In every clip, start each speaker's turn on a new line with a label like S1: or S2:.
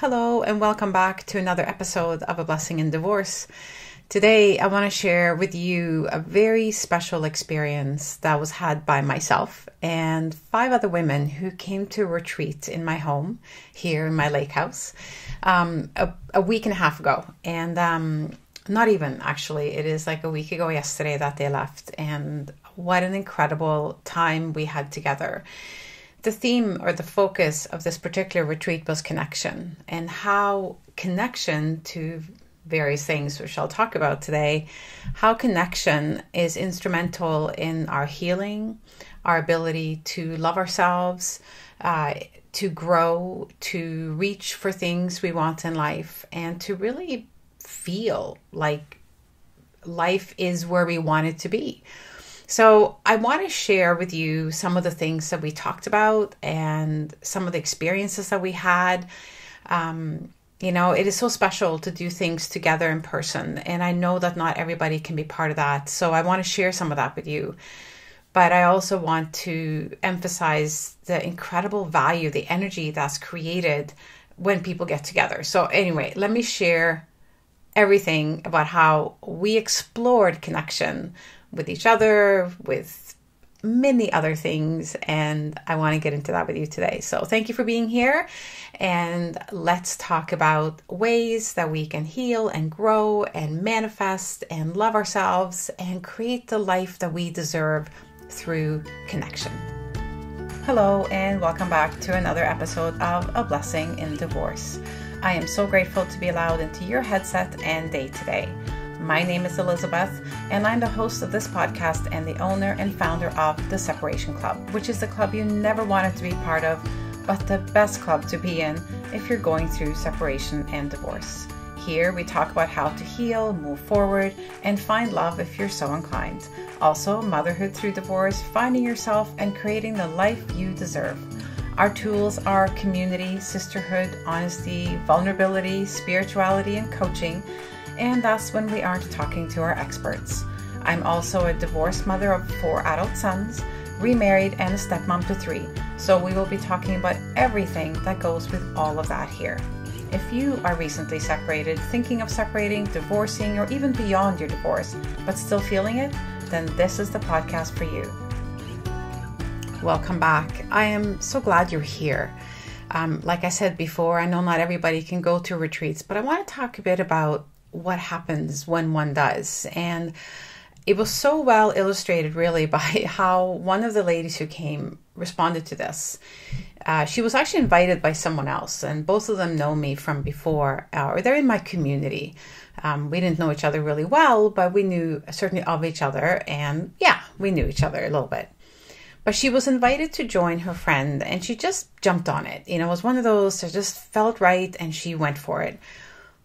S1: Hello and welcome back to another episode of A Blessing in Divorce. Today I want to share with you a very special experience that was had by myself and 5 other women who came to a retreat in my home here in my lake house a week and a half ago. And not even actually, it is like a week ago yesterday that they left, and what an incredible time we had together. The theme or the focus of this particular retreat was connection, and how connection to various things, which I'll talk about today, how connection is instrumental in our healing, our ability to love ourselves, to grow, to reach for things we want in life, and to really feel like life is where we want it to be. So I want to share with you some of the things that we talked about and some of the experiences that we had. It is so special to do things together in person. And I know that not everybody can be part of that. So I want to share some of that with you. But I also want to emphasize the incredible value, the energy that's created when people get together. So anyway, let me share everything about how we explored connection with each other, with many other things, and I want to get into that with you today. So thank you for being here, and let's talk about ways that we can heal and grow and manifest and love ourselves and create the life that we deserve through connection. Hello, and welcome back to another episode of A Blessing in Divorce. I am so grateful to be allowed into your headset and day today. My name is Elizabeth, and I'm the host of this podcast and the owner and founder of The Separation Club, which is the club you never wanted to be part of, but the best club to be in if you're going through separation and divorce. Here we talk about how to heal, move forward, and find love if you're so inclined. Also, motherhood through divorce, finding yourself, and creating the life you deserve. Our tools are community, sisterhood, honesty, vulnerability, spirituality, and coaching. And that's when we aren't talking to our experts. I'm also a divorced mother of 4 adult sons, remarried, and a stepmom to 3. So we will be talking about everything that goes with all of that here. If you are recently separated, thinking of separating, divorcing, or even beyond your divorce, but still feeling it, then this is the podcast for you. Welcome back. I am so glad you're here. Like I said before, I know not everybody can go to retreats, but I want to talk a bit about what happens when one does. And it was so well illustrated really by how one of the ladies who came responded to this. She was actually invited by someone else, and both of them know me from before, or they're in my community. We didn't know each other really well, but we knew certainly of each other, and we knew each other a little bit. But she was invited to join her friend, and she just jumped on it. It was one of those that just felt right, and she went for it.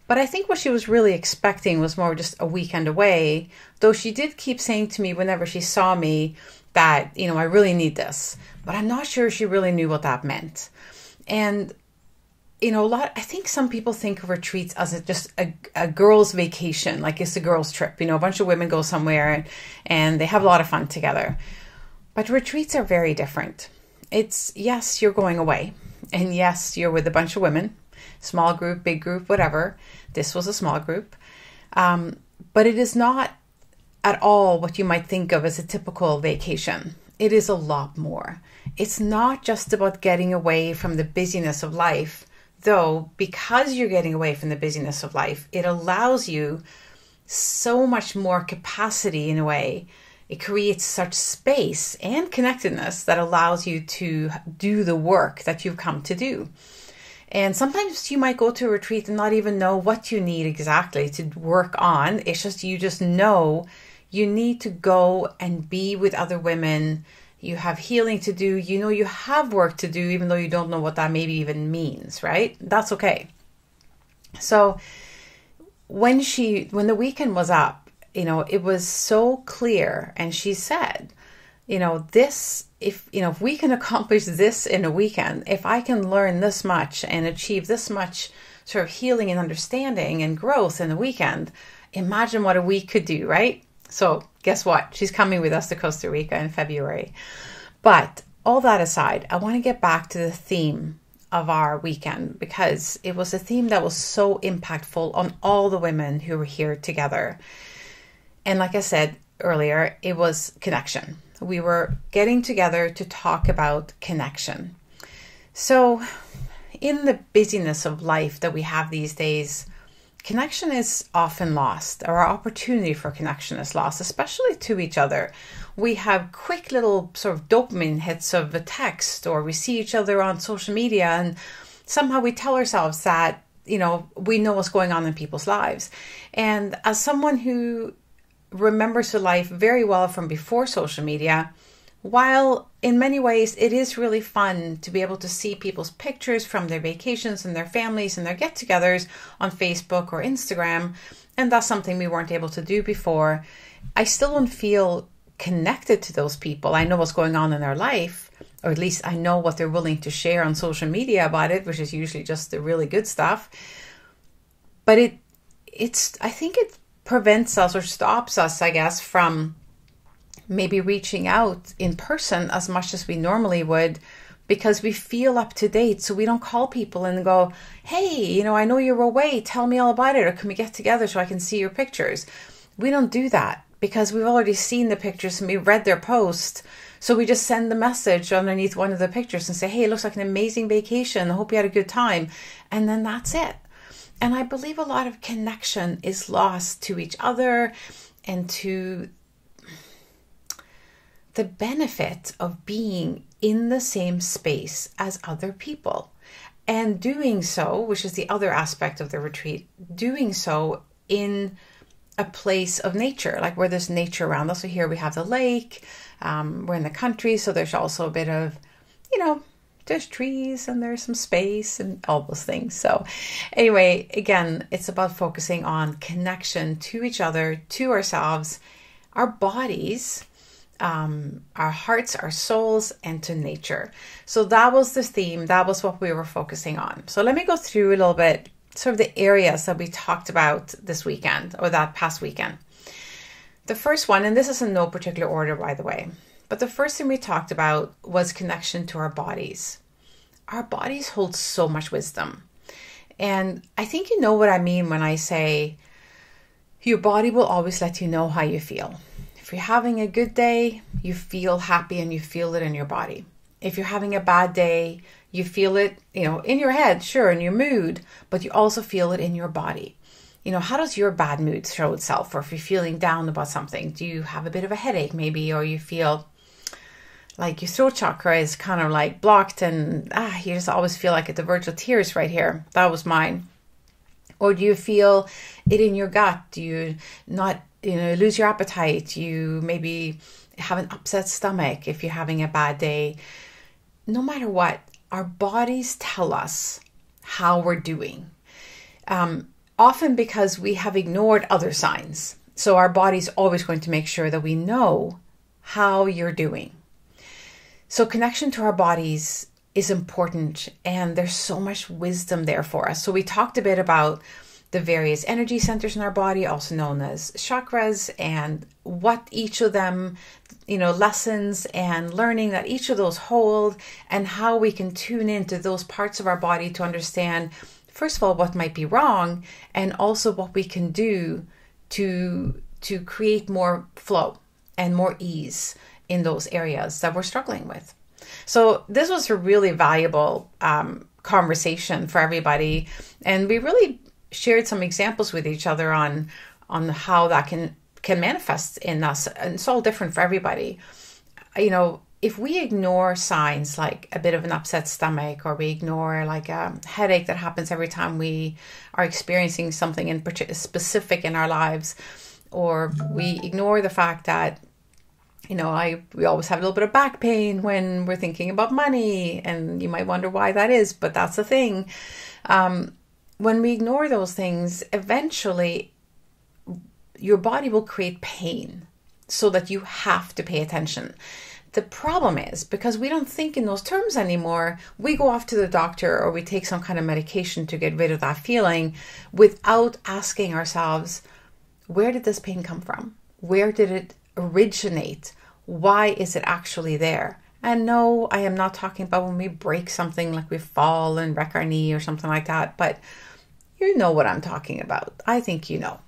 S1: But I think what she was really expecting was more just a weekend away, though she did keep saying to me whenever she saw me that, I really need this. But I'm not sure she really knew what that meant. And, I think some people think of retreats as just a girl's vacation, like it's a girl's trip. A bunch of women go somewhere and they have a lot of fun together. But retreats are very different. It's, yes, you're going away. And yes, you're with a bunch of women. Small group, big group, whatever. This was a small group. But it is not at all what you might think of as a typical vacation. It is a lot more. It's not just about getting away from the busyness of life, though because you're getting away from the busyness of life, it allows you so much more capacity in a way. It creates such space and connectedness that allows you to do the work that you've come to do. And sometimes you might go to a retreat and not even know what you need exactly to work on. It's just, you just know you need to go and be with other women. You have healing to do. You have work to do, even though you don't know what that maybe even means, right? That's okay. So when the weekend was up, it was so clear. And she said, if we can accomplish this in a weekend, if I can learn this much and achieve this much sort of healing and understanding and growth in a weekend, imagine what a week could do, right? So guess what? She's coming with us to Costa Rica in February. But all that aside, I want to get back to the theme of our weekend because it was a theme that was so impactful on all the women who were here together. And like I said earlier, it was connection. We were getting together to talk about connection. So in the busyness of life that we have these days, connection is often lost, or our opportunity for connection is lost, especially to each other. We have quick little sort of dopamine hits of a text, or we see each other on social media, and somehow we tell ourselves that, we know what's going on in people's lives. And as someone who remembers the life very well from before social media, while in many ways it is really fun to be able to see people's pictures from their vacations and their families and their get-togethers on Facebook or Instagram, and that's something we weren't able to do before, I still don't feel connected to those people. I know what's going on in their life, or at least I know what they're willing to share on social media about it, which is usually just the really good stuff. But I think it prevents us or stops us, I guess, from maybe reaching out in person as much as we normally would, because we feel up to date. So we don't call people and go, hey, I know you're away, tell me all about it, or can we get together so I can see your pictures? We don't do that because we've already seen the pictures and we've read their post. So we just send the message underneath one of the pictures and say, hey, it looks like an amazing vacation, I hope you had a good time. And then that's it. And I believe a lot of connection is lost to each other and to the benefit of being in the same space as other people. And doing so, which is the other aspect of the retreat, doing so in a place of nature, like where there's nature around us. So here we have the lake, we're in the country, so there's also a bit of, there's trees and there's some space and all those things. So anyway, again, it's about focusing on connection to each other, to ourselves, our bodies, our hearts, our souls, and to nature. So that was the theme. That was what we were focusing on. So let me go through a little bit, sort of the areas that we talked about this weekend or that past weekend. The first one, and this is in no particular order, by the way, but the first thing we talked about was connection to our bodies. Our bodies hold so much wisdom. And I think you know what I mean when I say your body will always let you know how you feel. If you're having a good day, you feel happy and you feel it in your body. If you're having a bad day, you feel it, in your head, sure, in your mood, but you also feel it in your body. How does your bad mood show itself? Or if you're feeling down about something, do you have a bit of a headache maybe, or you feel like your throat chakra is kind of like blocked and you just always feel like at the verge of tears right here. That was mine. Or do you feel it in your gut? Do you not, lose your appetite? You maybe have an upset stomach if you're having a bad day. No matter what, our bodies tell us how we're doing. Often because we have ignored other signs. So our body's always going to make sure that we know how you're doing. So connection to our bodies is important, and there's so much wisdom there for us. So we talked a bit about the various energy centers in our body, also known as chakras, and what each of them, lessons and learning that each of those hold, and how we can tune into those parts of our body to understand, first of all, what might be wrong, and also what we can do to create more flow and more ease in those areas that we're struggling with. So this was a really valuable conversation for everybody, and we really shared some examples with each other on how that can manifest in us, and it's all different for everybody. If we ignore signs like a bit of an upset stomach, or we ignore like a headache that happens every time we are experiencing something in specific in our lives, or we ignore the fact that we always have a little bit of back pain when we're thinking about money, and you might wonder why that is, but that's the thing. When we ignore those things, eventually your body will create pain so that you have to pay attention. The problem is, because we don't think in those terms anymore, we go off to the doctor or we take some kind of medication to get rid of that feeling without asking ourselves, where did this pain come from? Where did it originate? Why is it actually there? And no, I am not talking about when we break something, like we fall and wreck our knee or something like that, but you know what I'm talking about. I think you know.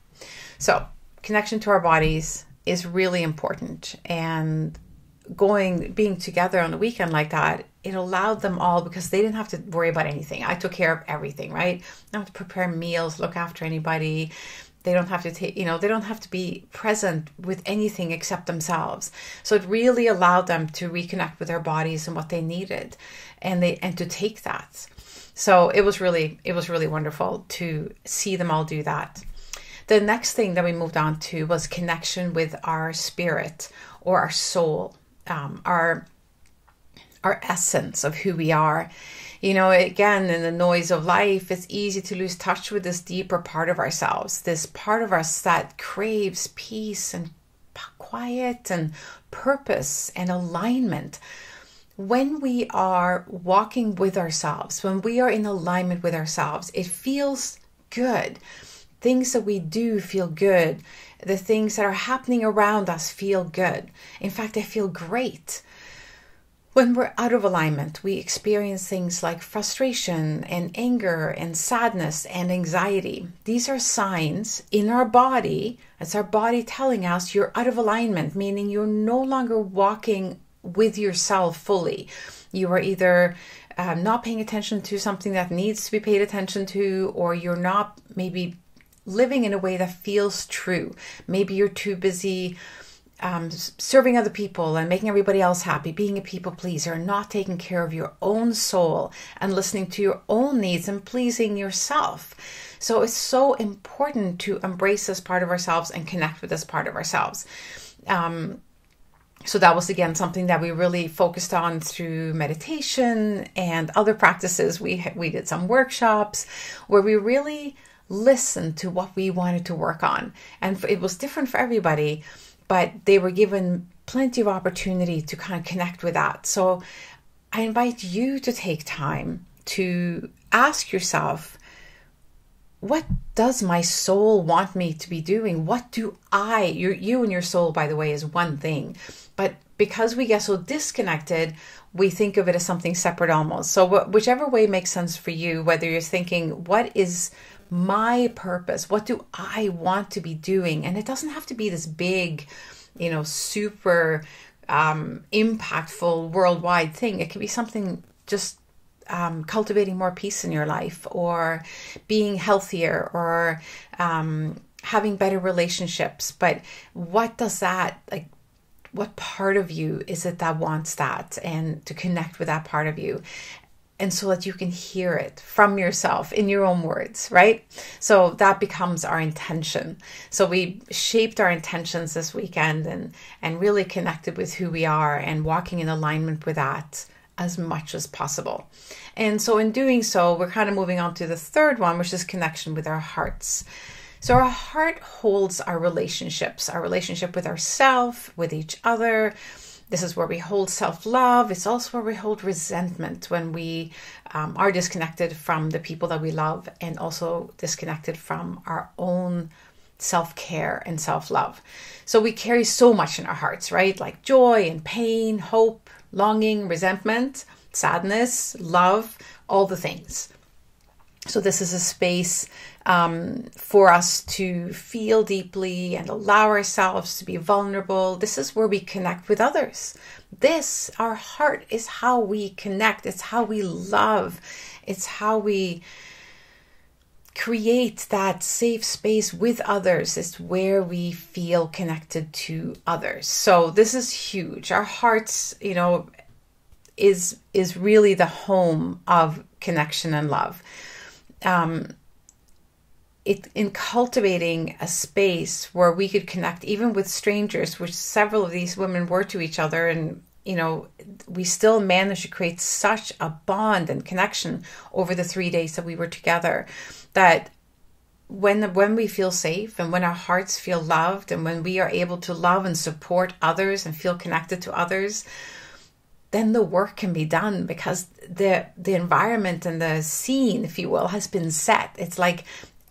S1: So connection to our bodies is really important, and being together on the weekend like that, it allowed them all, because they didn't have to worry about anything. I took care of everything, right? They don't have to prepare meals, look after anybody. They don't have to take, they don't have to be present with anything except themselves. So it really allowed them to reconnect with their bodies and what they needed, and to take that. So it was really wonderful to see them all do that. The next thing that we moved on to was connection with our spirit or our soul, our essence of who we are. Again, in the noise of life, it's easy to lose touch with this deeper part of ourselves, this part of us that craves peace and quiet and purpose and alignment. When we are walking with ourselves, when we are in alignment with ourselves, it feels good. Things that we do feel good. The things that are happening around us feel good. In fact, they feel great. When we're out of alignment, we experience things like frustration and anger and sadness and anxiety. These are signs in our body. It's our body telling us you're out of alignment, meaning you're no longer walking with yourself fully. You are either not paying attention to something that needs to be paid attention to, or you're not maybe living in a way that feels true. Maybe you're too busy serving other people and making everybody else happy, being a people pleaser, not taking care of your own soul and listening to your own needs and pleasing yourself. So it's so important to embrace this part of ourselves and connect with this part of ourselves. So that was, again, something that we really focused on through meditation and other practices. We did some workshops where we really listened to what we wanted to work on. And it was different for everybody, but they were given plenty of opportunity to kind of connect with that. So I invite you to take time to ask yourself, what does my soul want me to be doing? What do you and your soul, by the way, is one thing. But because we get so disconnected, we think of it as something separate almost. So whichever way makes sense for you, whether you're thinking, what is my purpose? What do I want to be doing? And it doesn't have to be this big, super impactful worldwide thing. It can be something just cultivating more peace in your life, or being healthier, or having better relationships. But what does that, what part of you is it that wants that, and to connect with that part of you? And so that you can hear it from yourself in your own words, right? So that becomes our intention. So we shaped our intentions this weekend and really connected with who we are and walking in alignment with that as much as possible. And so in doing so, we're kind of moving on to the third one, which is connection with our hearts. So our heart holds our relationships, our relationship with ourselves, with each other. This is where we hold self-love. It's also where we hold resentment when we are disconnected from the people that we love, and also disconnected from our own self-care and self-love. So we carry so much in our hearts, right? Like joy and pain, hope, longing, resentment, sadness, love, all the things. So this is a space for us to feel deeply and allow ourselves to be vulnerable. This is where we connect with others. Our heart is how we connect. It's how we love. It's how we create that safe space with others. It's where we feel connected to others. So this is huge. Our hearts, is really the home of connection and love. In cultivating a space where we could connect even with strangers, which several of these women were to each other, and we still managed to create such a bond and connection over the 3 days that we were together, that when we feel safe and when our hearts feel loved, and when we are able to love and support others and feel connected to others, then the work can be done, because the environment and the scene, if you will, has been set. It's like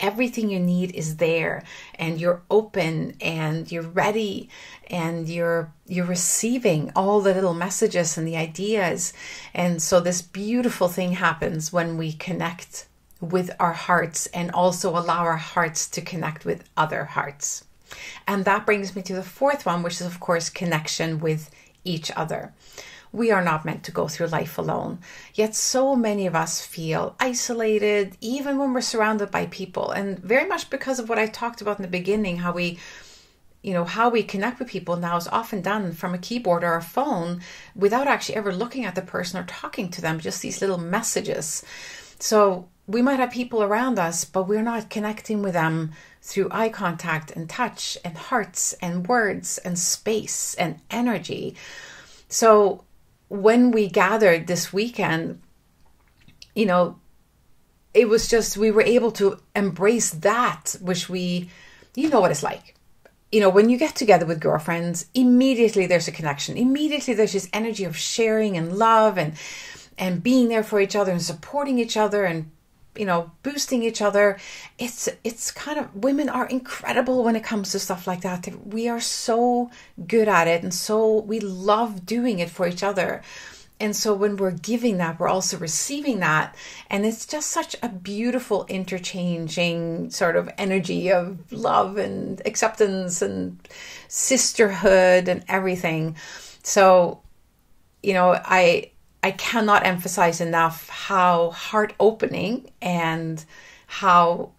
S1: everything you need is there, and you're open and you're ready, and you're receiving all the little messages and the ideas. And so this beautiful thing happens when we connect with our hearts and also allow our hearts to connect with other hearts. And that brings me to the fourth one, which is, of course, connection with each other. We are not meant to go through life alone. Yet so many of us feel isolated, even when we're surrounded by people. And very much because of what I talked about in the beginning, how we connect with people now is often done from a keyboard or a phone without actually ever looking at the person or talking to them, just these little messages. So we might have people around us, but we're not connecting with them through eye contact and touch and hearts and words and space and energy. So when we gathered this weekend, it was just, we were able to embrace that, which you know what it's like. When you get together with girlfriends, immediately there's a connection. Immediately there's this energy of sharing and love and being there for each other and supporting each other and, boosting each other. It's kind of, women are incredible when it comes to stuff like that. We are so good at it. And so we love doing it for each other. And so when we're giving that, we're also receiving that. And it's just such a beautiful interchanging sort of energy of love and acceptance and sisterhood and everything. So, I cannot emphasize enough how heart-opening and how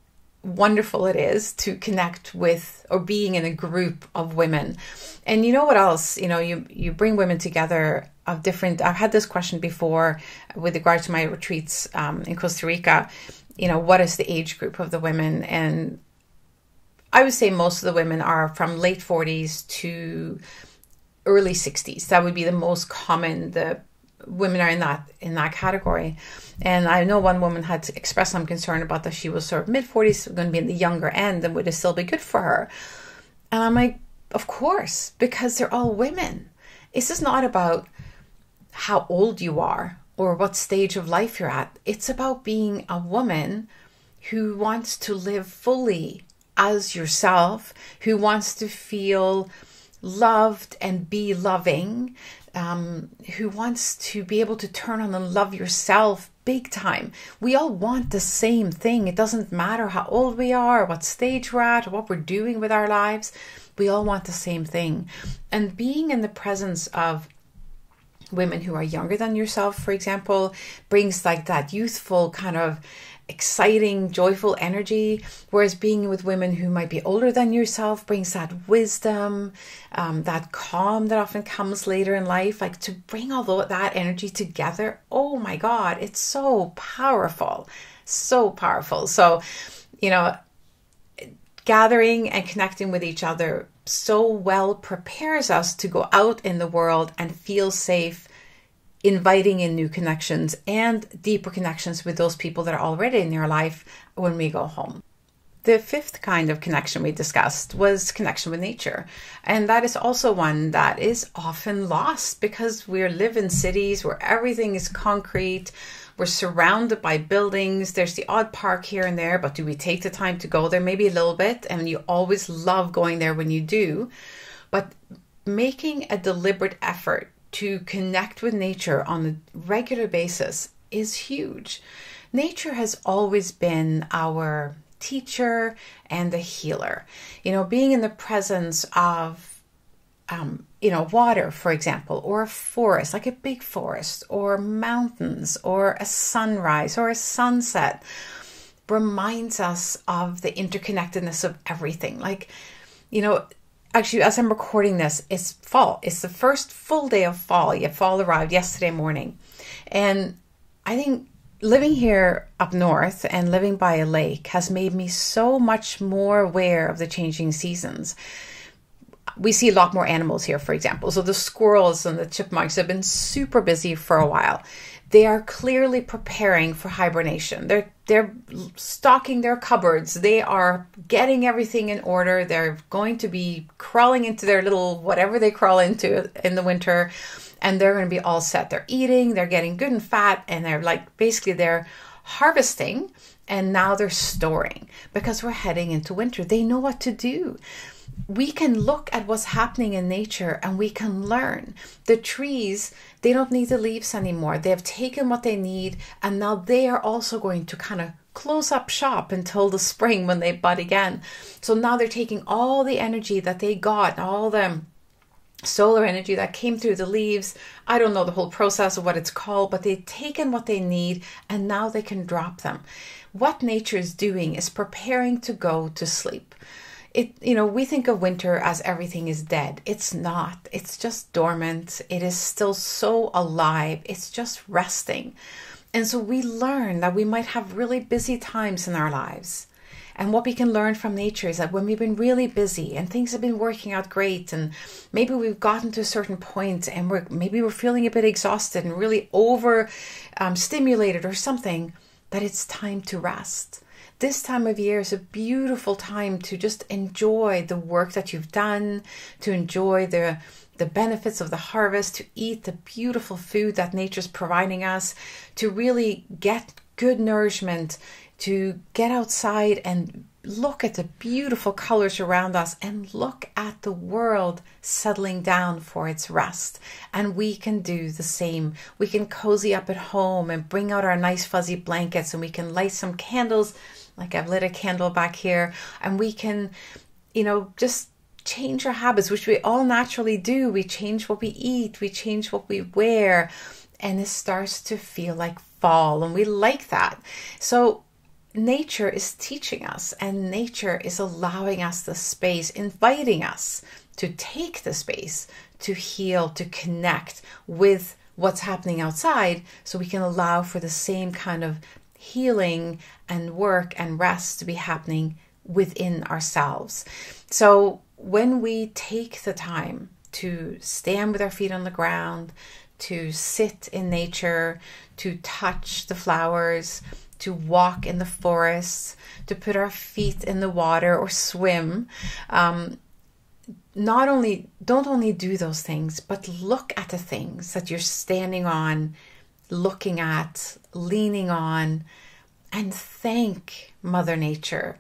S1: wonderful it is to connect with or being in a group of women. And you know what else? You bring women together of different. I've had this question before with regard to my retreats in Costa Rica. What is the age group of the women? And I would say most of the women are from late 40s to early 60s. That would be the most common. The women are in that category. And I know one woman had expressed some concern about that she was sort of mid-40s, going to be in the younger end, and would it still be good for her? And I'm like, of course, because they're all women. This is not about how old you are or what stage of life you're at. It's about being a woman who wants to live fully as yourself, who wants to feel loved and be loving, who wants to be able to turn on and love yourself big time. We all want the same thing. It doesn't matter how old we are, or what stage we're at, or what we're doing with our lives. We all want the same thing. And being in the presence of women who are younger than yourself, for example, brings like that youthful kind of exciting, joyful energy, whereas being with women who might be older than yourself brings that wisdom, that calm that often comes later in life. Like, to bring all that energy together, oh my God, it's so powerful, so powerful. So, gathering and connecting with each other so well prepares us to go out in the world and feel safe, inviting in new connections and deeper connections with those people that are already in your life when we go home. The fifth kind of connection we discussed was connection with nature. And that is also one that is often lost because we live in cities where everything is concrete. We're surrounded by buildings. There's the odd park here and there, but do we take the time to go there? Maybe a little bit. And you always love going there when you do. But making a deliberate effort to connect with nature on a regular basis is huge. Nature has always been our teacher and a healer. Being in the presence of, water, for example, or a forest, like a big forest, or mountains, or a sunrise, or a sunset, reminds us of the interconnectedness of everything. Actually, as I'm recording this, it's fall. It's the first full day of fall. Fall arrived yesterday morning. And I think living here up north and living by a lake has made me so much more aware of the changing seasons. We see a lot more animals here, for example. So the squirrels and the chipmunks have been super busy for a while. They are clearly preparing for hibernation. They're stocking their cupboards. They are getting everything in order. They're going to be crawling into their little whatever they crawl into in the winter, and they're going to be all set. They're eating, they're getting good and fat, and they're harvesting And now they're storing because we're heading into winter. They know what to do. We can look at what's happening in nature and we can learn. The trees, they don't need the leaves anymore. They have taken what they need, and now they are also going to kind of close up shop until the spring when they bud again. So now they're taking all the energy that they got, all the solar energy that came through the leaves. I don't know the whole process of what it's called, but they've taken what they need and now they can drop them. What nature is doing is preparing to go to sleep. We think of winter as everything is dead. It's not. It's just dormant. It is still so alive. It's just resting. And so we learn that we might have really busy times in our lives. And what we can learn from nature is that when we've been really busy and things have been working out great, and maybe we've gotten to a certain point and we're feeling a bit exhausted and really over stimulated or something, that it's time to rest. This time of year is a beautiful time to just enjoy the work that you've done, to enjoy the benefits of the harvest, to eat the beautiful food that nature's providing us, to really get good nourishment, to get outside and look at the beautiful colors around us and look at the world settling down for its rest. And we can do the same. We can cozy up at home and bring out our nice fuzzy blankets, and we can light some candles, like I've lit a candle back here, and we can, just change our habits, which we all naturally do. We change what we eat, we change what we wear, and it starts to feel like fall, and we like that. So nature is teaching us, and nature is allowing us the space, inviting us to take the space to heal, to connect with what's happening outside, so we can allow for the same kind of healing and work and rest to be happening within ourselves. So when we take the time to stand with our feet on the ground, to sit in nature, to touch the flowers, to walk in the forest, to put our feet in the water or swim, don't only do those things, but look at the things that you're standing on, looking at, leaning on, and thank Mother Nature,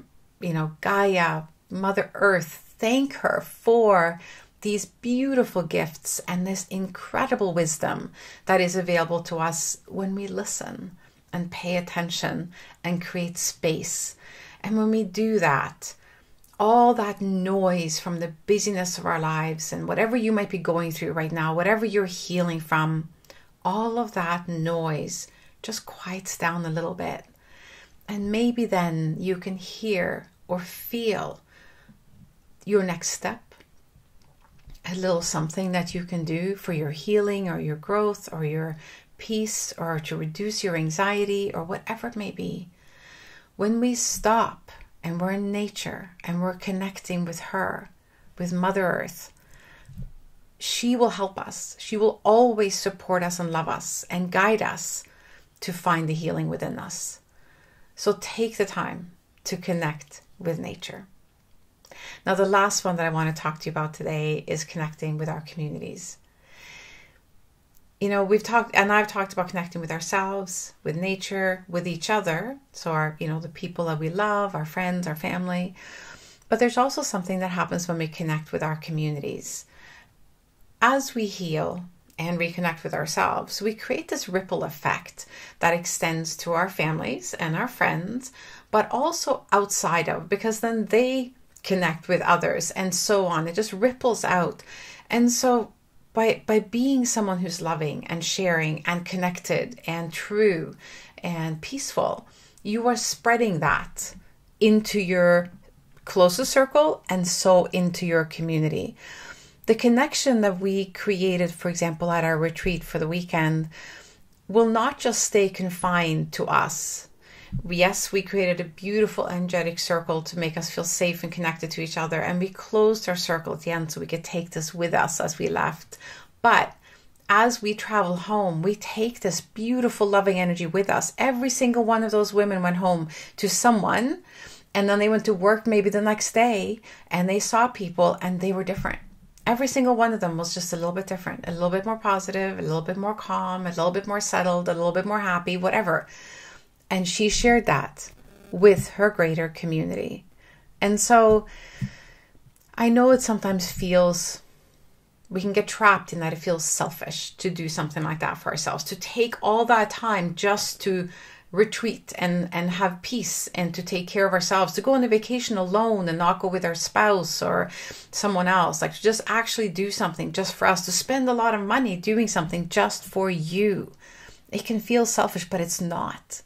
S1: Gaia, Mother Earth. Thank her for these beautiful gifts and this incredible wisdom that is available to us when we listen and pay attention and create space. And when we do that, all that noise from the busyness of our lives and whatever you might be going through right now, whatever you're healing from, all of that noise just quiets down a little bit. And maybe then you can hear or feel your next step, a little something that you can do for your healing or your growth or your peace or to reduce your anxiety or whatever it may be. When we stop and we're in nature and we're connecting with her, with Mother Earth, she will help us. She will always support us and love us and guide us to find the healing within us. So take the time to connect with nature. Now, the last one that I want to talk to you about today is connecting with our communities. I've talked about connecting with ourselves, with nature, with each other. So the people that we love, our friends, our family. But there's also something that happens when we connect with our communities. As we heal and reconnect with ourselves, we create this ripple effect that extends to our families and our friends, but also outside of, because then they connect with others and so on. It just ripples out. And so by being someone who's loving and sharing and connected and true and peaceful, you are spreading that into your closest circle and so into your community. The connection that we created, for example, at our retreat for the weekend, will not just stay confined to us. Yes, we created a beautiful energetic circle to make us feel safe and connected to each other. And we closed our circle at the end so we could take this with us as we left. But as we travel home, we take this beautiful, loving energy with us. Every single one of those women went home to someone, and then they went to work maybe the next day, and they saw people, and they were different. Every single one of them was just a little bit different, a little bit more positive, a little bit more calm, a little bit more settled, a little bit more happy, whatever. And she shared that with her greater community. And so I know it sometimes feels, we can get trapped in that it feels selfish to do something like that for ourselves, to take all that time just to retreat and have peace and to take care of ourselves, to go on a vacation alone and not go with our spouse or someone else, like to just actually do something just for us, to spend a lot of money doing something just for you. It can feel selfish, but it's not.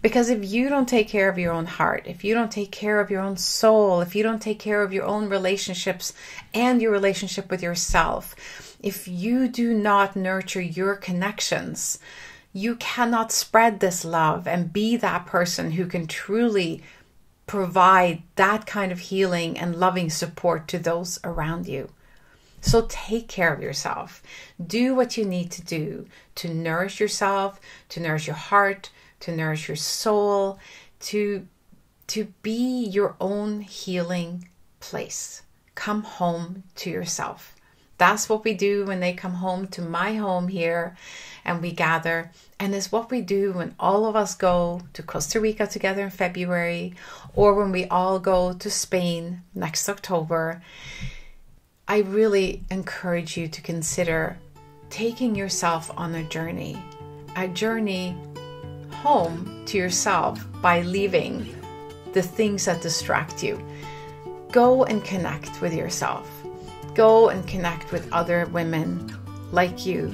S1: Because if you don't take care of your own heart, if you don't take care of your own soul, if you don't take care of your own relationships and your relationship with yourself, if you do not nurture your connections, you cannot spread this love and be that person who can truly provide that kind of healing and loving support to those around you. So take care of yourself. Do what you need to do to nourish yourself, to nourish your heart, to nourish your soul, to be your own healing place. Come home to yourself. That's what we do when they come home to my home here and we gather. And it's what we do when all of us go to Costa Rica together in February, or when we all go to Spain next October. I really encourage you to consider taking yourself on a journey home to yourself by leaving the things that distract you. Go and connect with yourself. Go and connect with other women like you,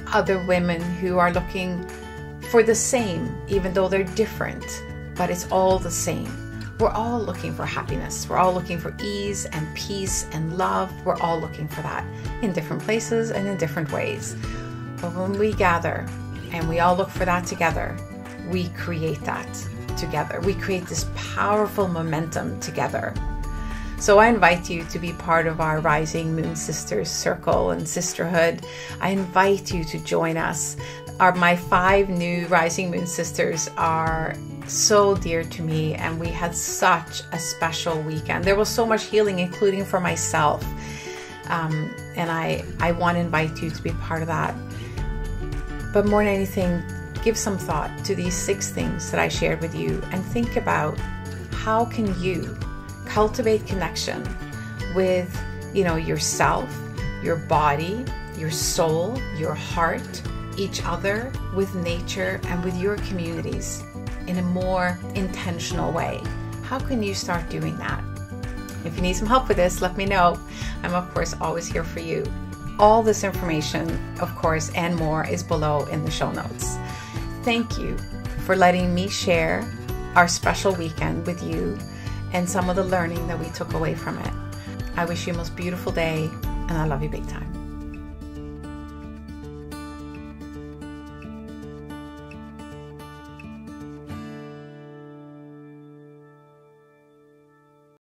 S1: other women who are looking for the same, even though they're different, but it's all the same. We're all looking for happiness. We're all looking for ease and peace and love. We're all looking for that in different places and in different ways. But when we gather and we all look for that together, we create that together. We create this powerful momentum together. So I invite you to be part of our Rising Moon Sisters circle and sisterhood. I invite you to join us. My 5 new Rising Moon Sisters are so dear to me, and we had such a special weekend. There was so much healing, including for myself. And I want to invite you to be part of that. But more than anything, give some thought to these 6 things that I shared with you and think about how can you cultivate connection with, yourself, your body, your soul, your heart, each other, with nature, and with your communities in a more intentional way. How can you start doing that? If you need some help with this, let me know. I'm, of course, always here for you. All this information, of course, and more is below in the show notes. Thank you for letting me share our special weekend with you and some of the learning that we took away from it. I wish you a most beautiful day, and I love you big time.